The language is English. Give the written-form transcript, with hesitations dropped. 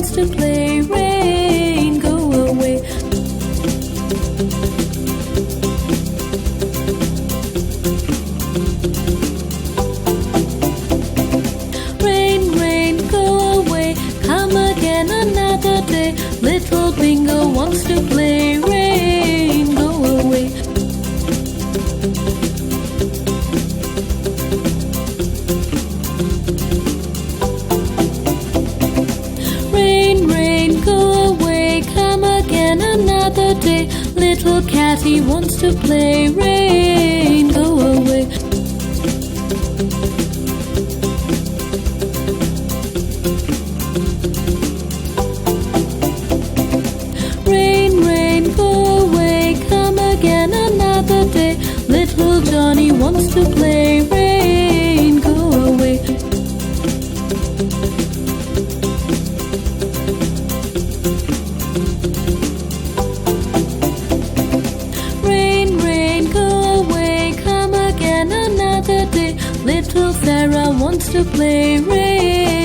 wants to play. Rain, go away. Rain, rain, go away. Come again another day. Little Bingo wants to play. Rain, go away. Rain, rain, go away. Come again another day. Little Catty wants to play. Rain, go away. Rain, rain, go away. Come again another day. Little Johnny wants to play. Rain, go away. Rain, rain, go away. Come again another day. Little Sarah wants to play. Rain.